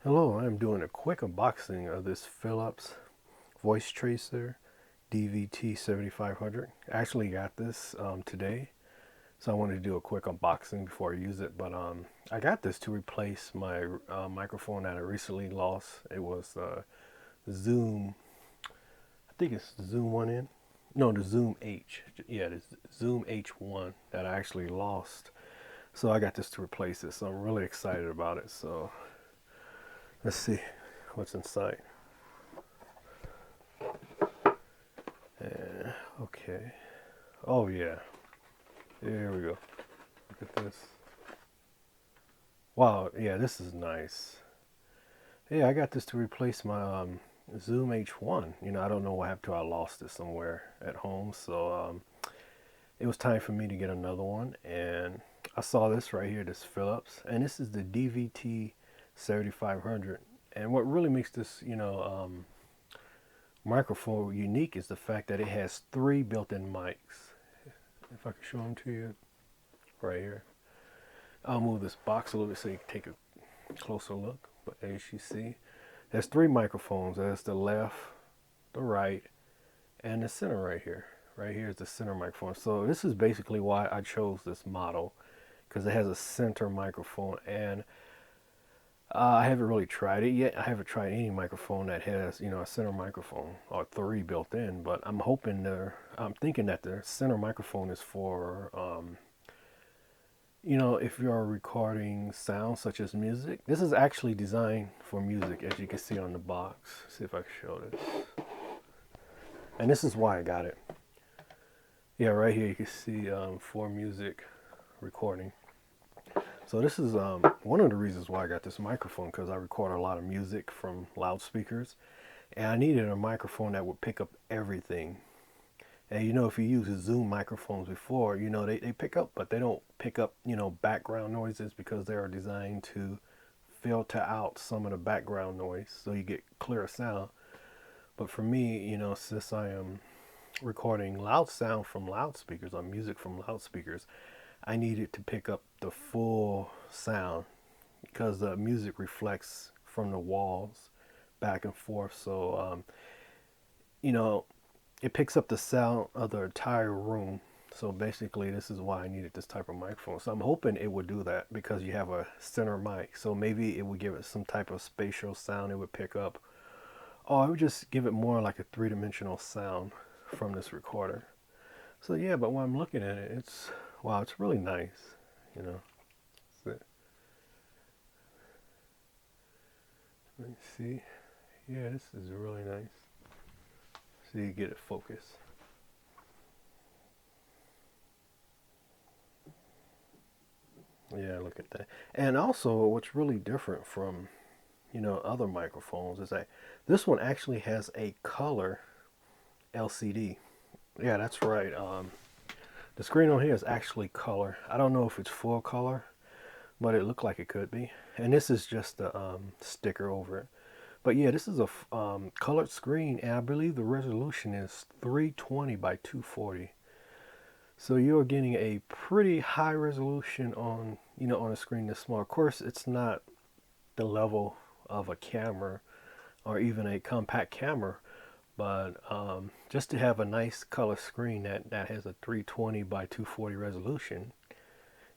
Hello, I'm doing a quick unboxing of this Philips voice tracer DVT7500. I actually got this today, so I wanted to do a quick unboxing before I use it. But I got this to replace my microphone that I recently lost. It was Zoom, I think it's the Zoom 1N. No, the Zoom H. Yeah, the Zoom H1 that I actually lost. So I got this to replace it. So I'm really excited about it. So let's see what's inside. Okay. Oh yeah. Here we go. Look at this. Wow. Yeah, this is nice. Yeah, I got this to replace my Zoom H1. I don't know what happened to it. I lost it somewhere at home. So it was time for me to get another one. And I saw this right here, this Philips. And this is the DVT7500. And what really makes this, microphone unique is the fact that it has 3 built-in mics. If I can show them to you right here. I'll move this box a little bit so you can take a closer look. But as you see, there's 3 microphones. There's the left, the right, and the center right here. Right here is the center microphone. So this is basically why I chose this model, because it has a center microphone. And I haven't really tried it yet. I haven't tried any microphone that has, a center microphone or 3 built in. But I'm thinking that the center microphone is for, if you're recording sounds such as music. This is actually designed for music, as you can see on the box. See if I can show this. And this is why I got it. Yeah, right here you can see for music recording. So this is one of the reasons why I got this microphone, because I record a lot of music from loudspeakers, and I needed a microphone that would pick up everything. And if you use Zoom microphones before, they pick up, but they don't pick up, background noises, because they are designed to filter out some of the background noise so you get clearer sound. But for me, since I am recording loud sound from loudspeakers or music from loudspeakers, I needed to pick up the full sound, because the music reflects from the walls back and forth. So, it picks up the sound of the entire room. So basically, this is why I needed this type of microphone. So I'm hoping it would do that, because you have a center mic. So maybe it would give it some type of spatial sound it would pick up. Or I would just give it more like a 3-dimensional sound from this recorder. So yeah, but when I'm looking at it, wow, it's really nice, So, let me see. Yeah, this is really nice. So you get it focused. Yeah, look at that. And also, what's really different from, other microphones is that this one actually has a color LCD. Yeah, that's right. The screen on here is actually color. I don't know if it's full color, but it looked like it could be. And this is just the sticker over it. But yeah, this is a colored screen, and I believe the resolution is 320 by 240. So you're getting a pretty high resolution on, on a screen this small. Of course, it's not the level of a camera or even a compact camera, but just to have a nice color screen that has a 320 by 240 resolution,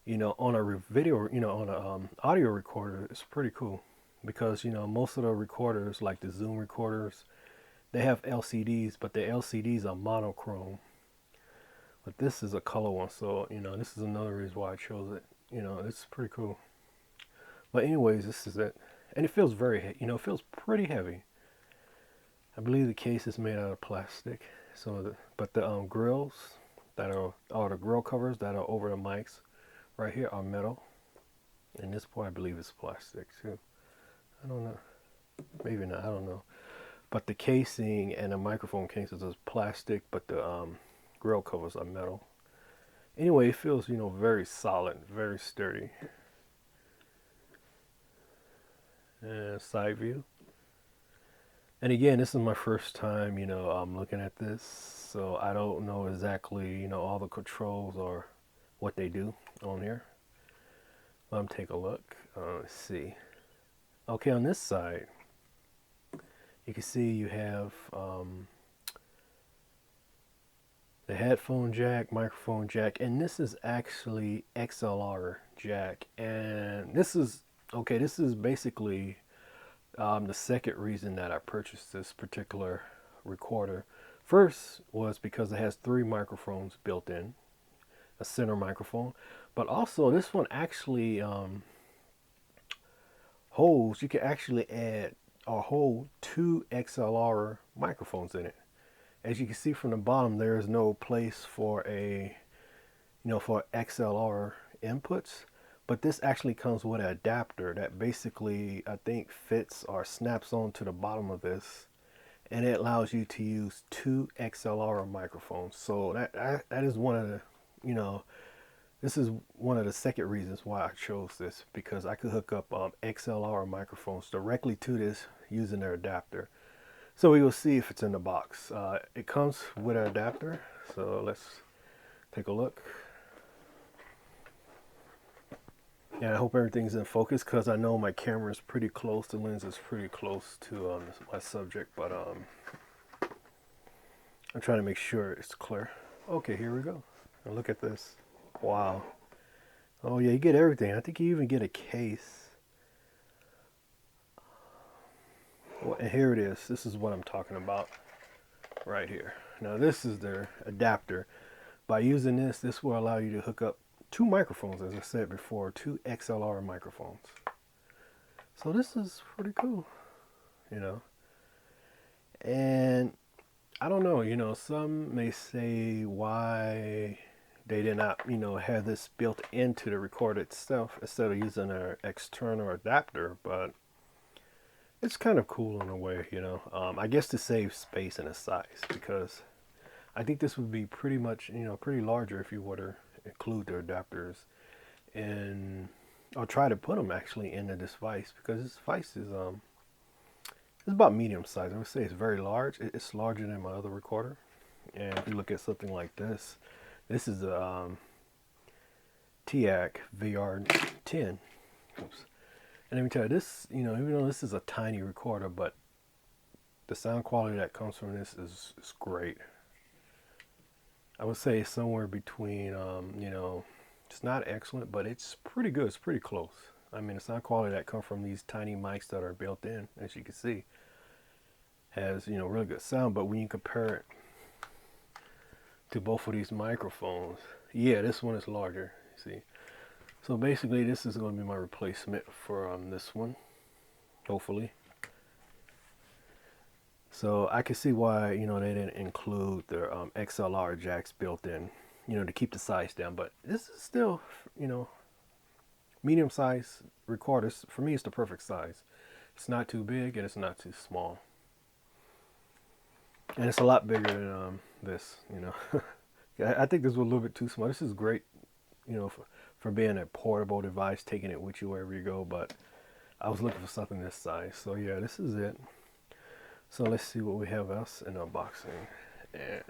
on a video, on a audio recorder, it's pretty cool, because most of the recorders, like the Zoom recorders, they have LCDs, but the LCDs are monochrome. But this is a color one, so this is another reason why I chose it. It's pretty cool. But anyways, this is it, and it feels it feels pretty heavy. I believe the case is made out of plastic. So, but the grills that are, or the grill covers that are over the mics right here are metal, and this part I believe is plastic too. I don't know, maybe not. I don't know. But the casing and the microphone cases is plastic, but the grill covers are metal. Anyway, it feels very solid, very sturdy. And side view. And again, this is my first time, I'm looking at this, so I don't know exactly, all the controls or what they do on here. Let me take a look. Let's see. Okay, on this side, you can see you have the headphone jack, microphone jack, and this is actually XLR jack. And this is, okay, this is basically the second reason that I purchased this particular recorder. First was because it has 3 microphones built in, a center microphone, but also this one actually holds, you can actually add or hold 2 XLR microphones in it. As you can see from the bottom, there is no place for a, for XLR inputs, but this actually comes with an adapter that basically, I think, fits or snaps onto the bottom of this, and it allows you to use 2 XLR microphones. So that is one of the, this is one of the second reasons why I chose this, because I could hook up XLR microphones directly to this using their adapter. So we will see if it's in the box. It comes with an adapter, so let's take a look. And I hope everything's in focus, because I know my camera is pretty close, the lens is pretty close to my subject, but I'm trying to make sure it's clear. Okay, here we go. Now look at this. Wow. Oh yeah, you get everything. I think you even get a case. Well, and here it is. This is what I'm talking about right here. Now this is their adapter. By using this, this will allow you to hook up 2 microphones, as I said before, 2 XLR microphones. So this is pretty cool, And I don't know, some may say why they did not, have this built into the recorder itself instead of using an external adapter, but it's kind of cool in a way, I guess to save space and a size, because I think this would be pretty much, pretty larger if you were to include the adapters. And I'll try to put them actually into this vise, because this vise is it's about medium size. I would say it's very large. It's larger than my other recorder. And if you look at something like this, this is a TIAC VR10. Oops. And let me tell you, this, even though this is a tiny recorder, but the sound quality that comes from this is great. I would say somewhere between, it's not excellent, but it's pretty good. It's pretty close. I mean, the sound quality that comes from these tiny mics that are built in, as you can see, has, really good sound. But when you compare it to both of these microphones, yeah, this one is larger, see. So basically, this is going to be my replacement for this one, hopefully. So I can see why, they didn't include their XLR jacks built in, to keep the size down. But this is still, medium size recorders. For me, it's the perfect size. It's not too big and it's not too small. And it's a lot bigger than this, I think this was a little bit too small. This is great, for being a portable device, taking it with you wherever you go. But I was looking for something this size. So yeah, this is it. So let's see what we have else in unboxing. And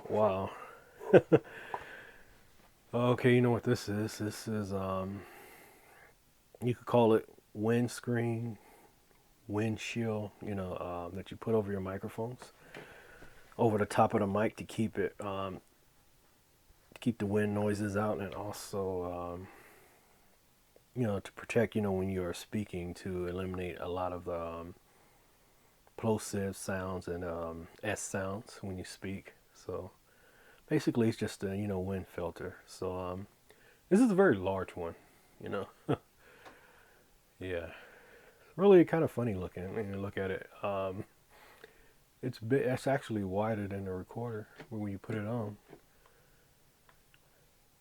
wow. Okay, you know what this is? This is you could call it windscreen, windshield, that you put over your microphones, over the top of the mic to keep it to keep the wind noises out, and also to protect, when you are speaking, to eliminate a lot of the plosive sounds and S sounds when you speak. So basically, it's just a wind filter. So this is a very large one, yeah, really kind of funny looking when you look at it. It's big. It's actually wider than the recorder when you put it on.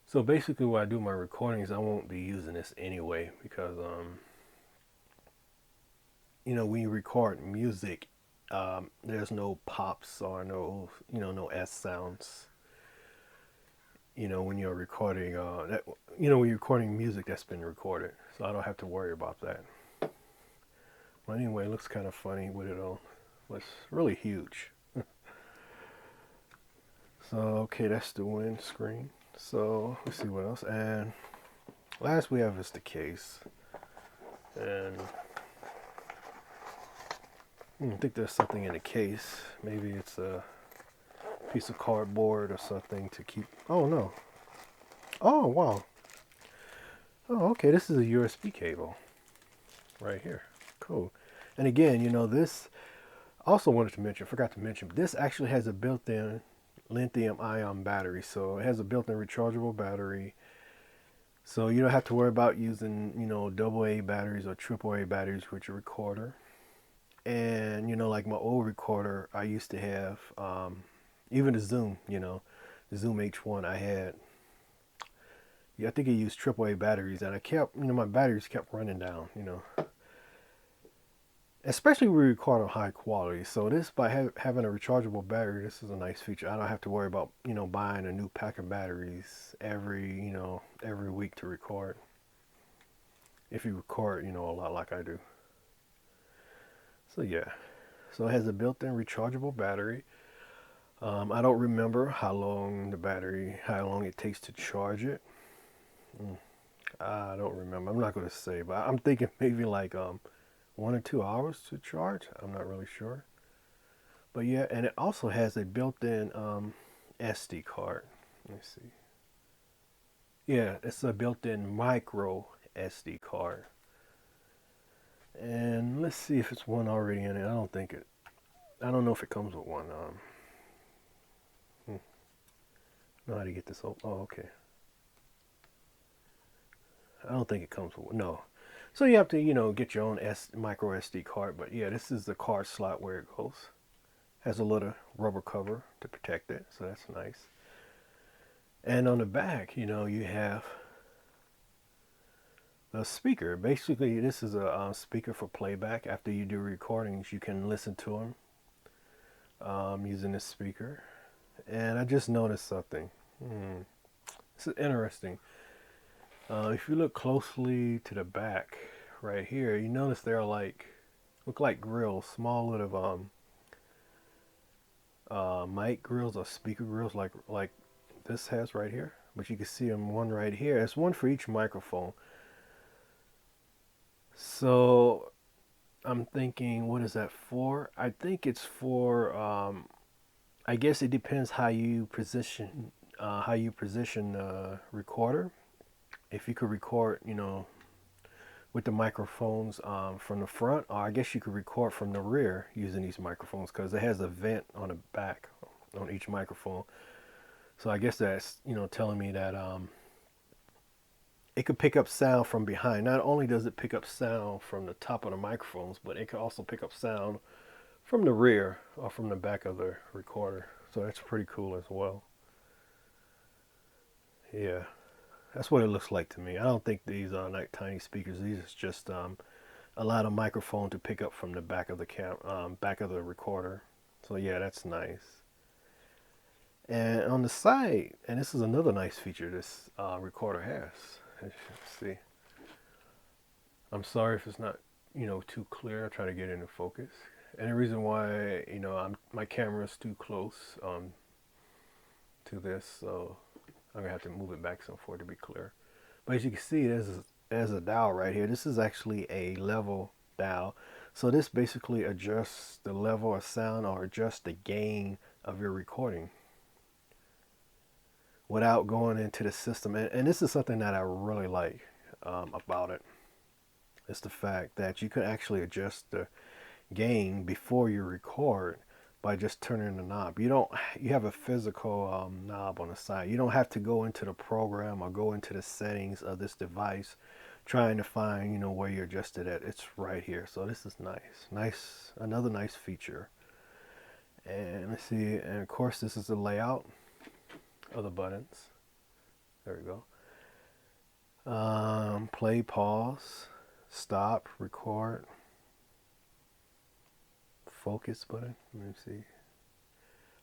So basically, when I do my recordings, I won't be using this anyway, because when you record music, there's no pops or no no S sounds. When you're recording that, when you're recording music that's been recorded, so I don't have to worry about that. But anyway, it looks kind of funny with it all. It's really huge. So okay, that's the windscreen. So let's see what else. And last we have is the case. And I think there's something in the case. Maybe it's a piece of cardboard or something to keep. Oh no. Oh wow. Oh, okay. This is a USB cable right here. Cool. And again, you know, this also wanted to mention, forgot to mention, this actually has a built-in lithium ion battery. So it has a built-in rechargeable battery. So you don't have to worry about using, you know, AA batteries or AAA batteries with your recorder. And, you know, like my old recorder, I used to have, even the Zoom, you know, the Zoom H1, I had, yeah, I think it used AAA batteries, and I kept, you know, my batteries kept running down, you know, especially when we record on high quality. So this, by having a rechargeable battery, this is a nice feature. I don't have to worry about, you know, buying a new pack of batteries every week to record. If you record, you know, a lot like I do. So yeah, so it has a built-in rechargeable battery. I don't remember how long it takes to charge it. I don't remember. I'm not going to say, but I'm thinking maybe like 1 or 2 hours to charge. I'm not really sure. But yeah, and it also has a built-in SD card. Let me see. Yeah, it's a built-in micro SD card. And let's see if it's one already in it. I don't know if it comes with one. Know how to get this open. Oh, okay. I don't think it comes with one. No. So you have to, you know, get your own micro SD card. But yeah, this is the card slot where it goes. Has a little rubber cover to protect it, so that's nice. And on the back, you know, you have a speaker. Basically, this is a speaker for playback. After you do recordings, you can listen to them using this speaker. And I just noticed something. This is interesting. If you look closely to the back right here, you notice they're look like grills, small little mic grills or speaker grills like this has right here. But you can see them one right here. It's one for each microphone. So I'm thinking, what is that for? I think it's for. I guess it depends how you position the recorder. If you could record, you know, with the microphones from the front, or I guess you could record from the rear using these microphones because it has a vent on the back on each microphone. So I guess that's, you know, telling me that it could pick up sound from behind. Not only does it pick up sound from the top of the microphones, but it could also pick up sound from the rear or from the back of the recorder. So that's pretty cool as well. Yeah, that's what it looks like to me. I don't think these are like tiny speakers. These are just a lot of microphone to pick up from the back of the back of the recorder. So yeah, that's nice. And on the side, and this is another nice feature this recorder has. As you can see, I'm sorry if it's not, you know, too clear. I try to get into focus. And the reason why, you know, my camera is too close to this, so I'm gonna have to move it back some for it to be clear. But as you can see, there's a dial right here. This is actually a level dial. So this basically adjusts the level of sound or adjusts the gain of your recording without going into the system. And this is something that I really like about it. It's the fact that you can actually adjust the gain before you record by just turning the knob. You have a physical knob on the side. You don't have to go into the program or go into the settings of this device trying to find, you know, where you adjust it at. It's right here. So this is nice, another nice feature. And let's see, and of course this is the layout of the buttons. There we go. Play, pause, stop, record, focus button. Let me see.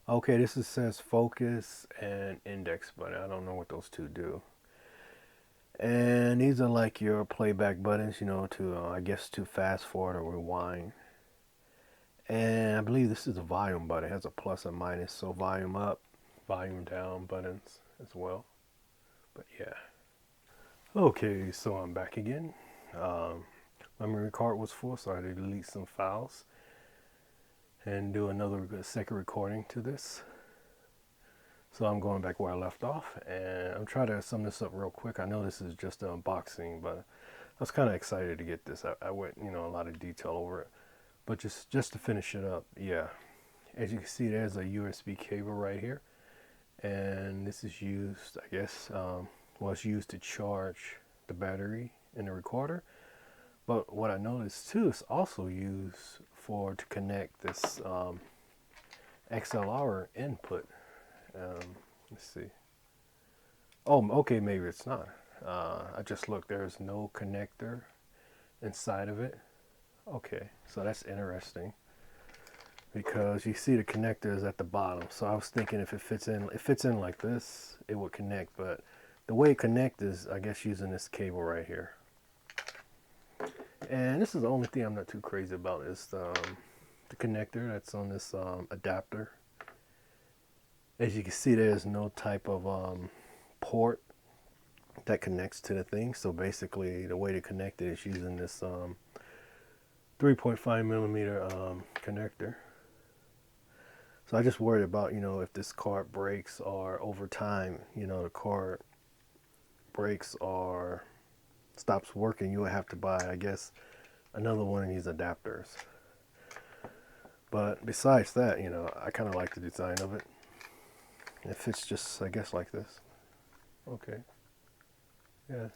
Okay, says focus and index button. I don't know what those two do. And these are like your playback buttons, you know, to I guess to fast forward or rewind. And I believe this is a volume button. It has a plus and minus, so volume up, volume down buttons as well. But yeah. Okay, so I'm back again. My memory card was full, so I had to delete some files and do another second recording to this. So I'm going back where I left off, and I'm trying to sum this up real quick. I know this is just an unboxing, but I was kind of excited to get this. I went, a lot of detail over it, but just to finish it up, yeah. As you can see, there's a USB cable right here, and this is used, I guess, well, it's used to charge the battery in the recorder. But what I noticed too, is also used to connect this XLR input. Let's see. Oh, okay, maybe it's not. I just looked. There's no connector inside of it. Okay, so that's interesting because you see the connector is at the bottom. So I was thinking if it fits in like this, it would connect. But the way it connects is, I guess, using this cable right here. And this is the only thing I'm not too crazy about is the connector that's on this adapter. As you can see, there's no type of port that connects to the thing. So basically, the way to connect it is using this 3.5 millimeter connector. So I just worried about, if this card breaks or over time, the card breaks or stops working, you would have to buy, I guess, another one of these adapters. But besides that, I kind of like the design of it. It fits just, I guess, like this. Okay. Yeah.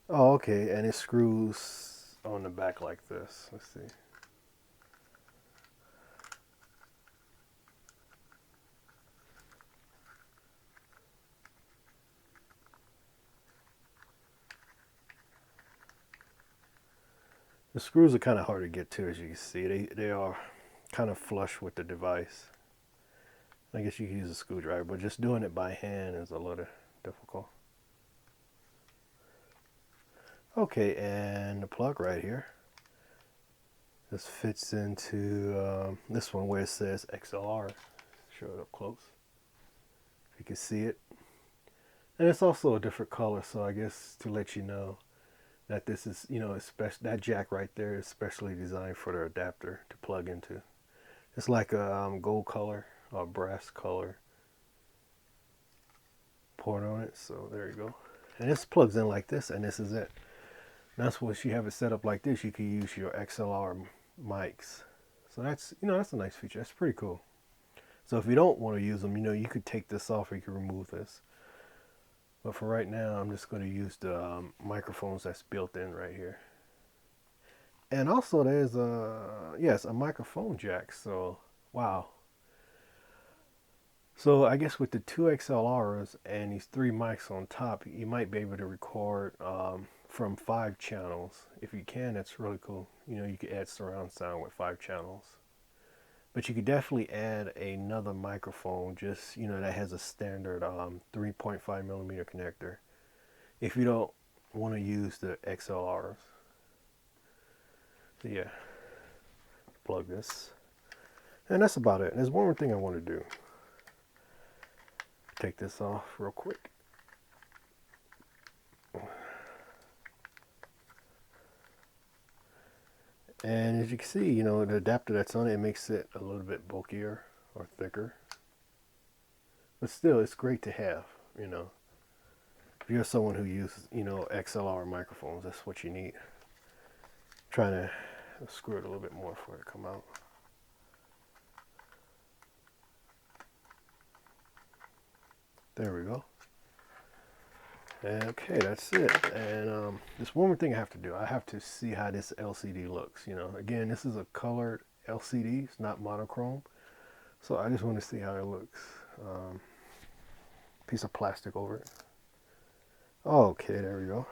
Oh, okay. And it screws on the back like this. Let's see. The screws are kind of hard to get to, as you can see. They are kind of flush with the device. I guess you can use a screwdriver, but just doing it by hand is a little difficult. Okay, and the plug right here. This fits into this one where it says XLR. Show it up close. If you can see it. And it's also a different color, so I guess to let you know that this is, that jack right there is specially designed for the adapter to plug into. It's like a gold color or brass color port on it, so there you go. And this plugs in like this, and this is it. That's what you have it set up like this. You can use your XLR mics. So that's, that's a nice feature. That's pretty cool. So if you don't want to use them, you could take this off or you can remove this. But for right now, I'm just going to use the microphones that's built in right here. And also there's a microphone jack. So, wow. So I guess with the two XLRs and these three mics on top, you might be able to record from 5 channels. If you can, that's really cool. You could add surround sound with 5 channels. But you could definitely add another microphone, just, that has a standard 3.5 millimeter connector if you don't want to use the XLRs. So yeah, plug this. And that's about it. There's one more thing I want to do. Take this off real quick. And as you can see, the adapter that's on it makes it a little bit bulkier or thicker. But still, it's great to have, If you're someone who uses, XLR microphones, that's what you need. I'm trying to screw it a little bit more for it to come out. There we go. Okay, that's it. And there's one more thing I have to do. I have to see how this LCD looks. Again, this is a colored LCD. It's not monochrome. So I just want to see how it looks. Piece of plastic over it. Okay, there we go.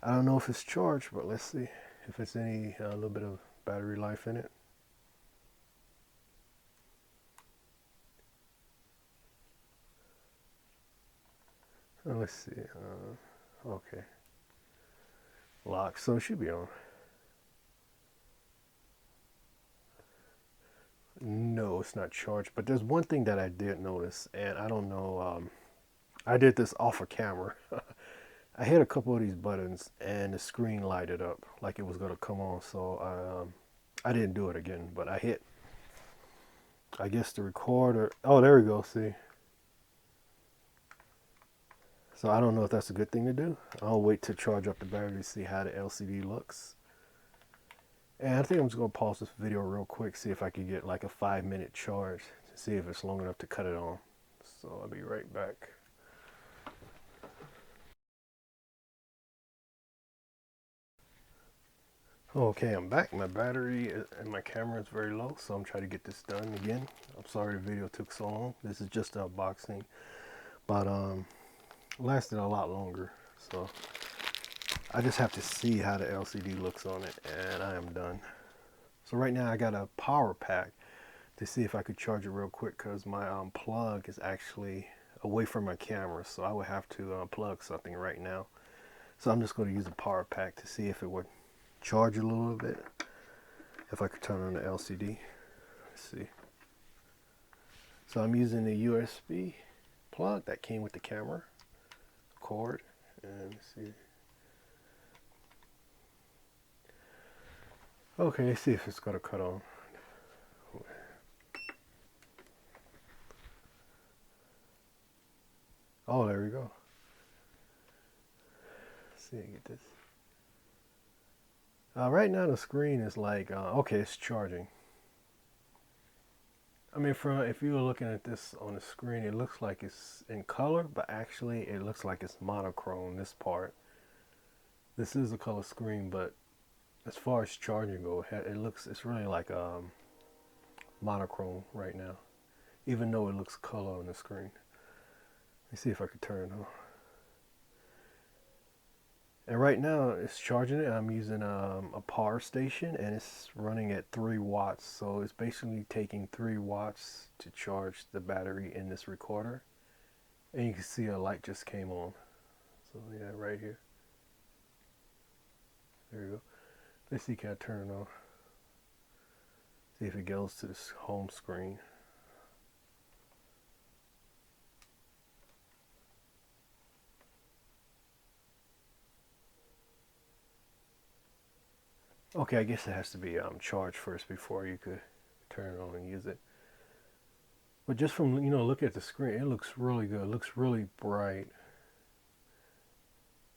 I don't know if it's charged, but let's see if it's any a little bit of battery life in it. Let's see. Okay. Lock. So it should be on. No, it's not charged. But there's one thing that I did notice, and I don't know. I did this off of camera. I hit a couple of these buttons and the screen lighted up like it was gonna come on. So I didn't do it again, but I hit, I guess, the recorder. Oh, there we go. See. So I don't know if that's a good thing to do. I'll wait to charge up the battery to see how the LCD looks. And I think I'm just gonna pause this video real quick, see if I can get like a 5-minute charge to see if it's long enough to cut it on. So I'll be right back. Okay, I'm back. My battery and my camera is very low, so I'm trying to get this done again. I'm sorry the video took so long. This is just an unboxing, but lasted a lot longer. So I just have to see how the LCD looks on it, and I am done. So right now I got a power pack to see if I could charge it real quick, because my plug is actually away from my camera, so I would have to plug something right now. So I'm just going to use a power pack to see if it would charge a little bit, if I could turn on the LCD. Let's see. So I'm using the USB plug that came with the camera cord, and let's see. Okay, let's see if it's going to cut on. Oh, there we go. Let's see, I get this. Right now the screen is like, okay, it's charging. I mean, if you were looking at this on the screen, it looks like it's in color, but actually it looks like it's monochrome, this part. This is a color screen, but as far as charging go, it's really like monochrome right now, even though it looks color on the screen. Let me see if I can turn it on. And right now it's charging it. I'm using a power station, and it's running at 3 watts. So it's basically taking 3 watts to charge the battery in this recorder. And you can see a light just came on. So yeah, right here. There you go. Let's see, can I turn it on? See if it goes to this home screen. Okay, I guess it has to be charged first before you could turn it on and use it. But just from, look at the screen, it looks really good. It looks really bright.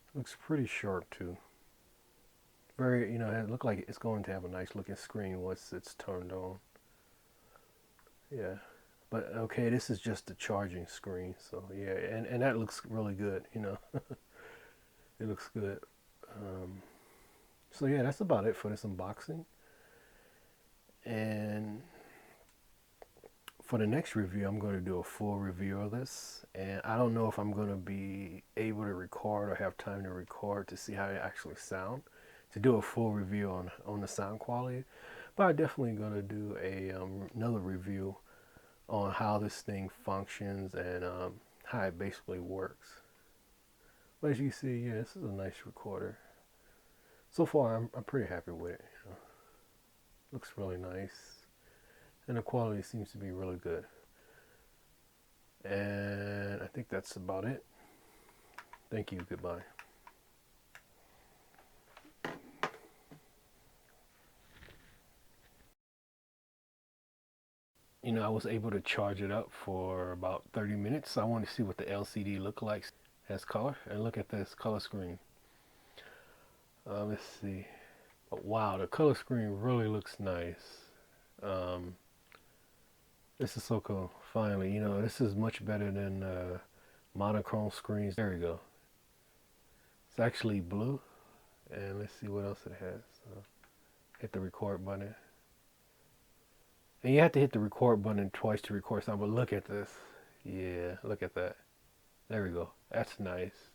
It looks pretty sharp too. Very, it looks like it's going to have a nice looking screen once it's turned on. Yeah. But okay, this is just the charging screen. So yeah, and that looks really good, It looks good. So yeah, that's about it for this unboxing. And for the next review, I'm going to do a full review of this. And I don't know if I'm going to be able to record or have time to record to see how it actually sounds, to do a full review on the sound quality. But I'm definitely going to do another review on how this thing functions and how it basically works. But as you see, yeah, this is a nice recorder. So far, I'm pretty happy with it. Looks really nice, and the quality seems to be really good. And I think that's about it. Thank you. Goodbye. I was able to charge it up for about 30 minutes. I want to see what the LCD look like as color. And look at this color screen. Let's see. Oh, wow, the color screen really looks nice. This is so cool. Finally, this is much better than monochrome screens. There we go. It's actually blue. And let's see what else it has. Hit the record button. And you have to hit the record button twice to record something, but look at this. Yeah, look at that. There we go. That's nice.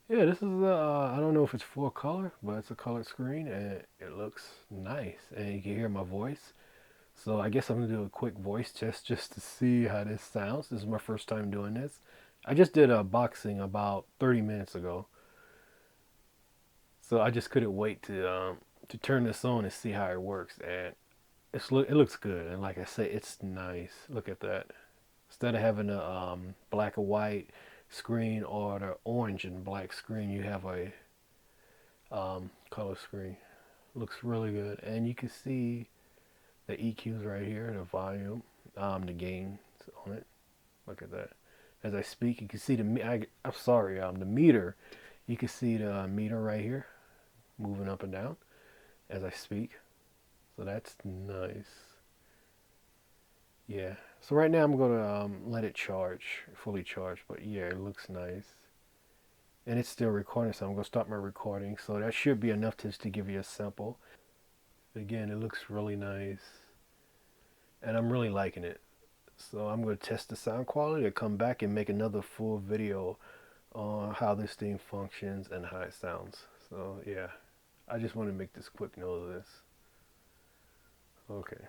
Yeah, this is, I don't know if it's full color, but it's a colored screen, and it looks nice. And you can hear my voice. So I guess I'm going to do a quick voice test just to see how this sounds. This is my first time doing this. I just did a boxing about 30 minutes ago. So I just couldn't wait to turn this on and see how it works. And it looks good, and like I say, it's nice. Look at that. Instead of having a black and white screen or the orange and black screen, you have a color screen. Looks really good, and you can see the EQs right here, the volume, the gains on it. Look at that. As I speak, you can see I'm sorry, the meter. You can see the meter right here moving up and down as I speak. So that's nice. Yeah. So right now I'm gonna let it charge, fully charge. But yeah, it looks nice, and it's still recording. So I'm gonna stop my recording. So that should be enough just to give you a sample. Again, it looks really nice, and I'm really liking it. So I'm gonna test the sound quality. And come back and make another full video on how this thing functions and how it sounds. So yeah, I just want to make this quick note of this. Okay.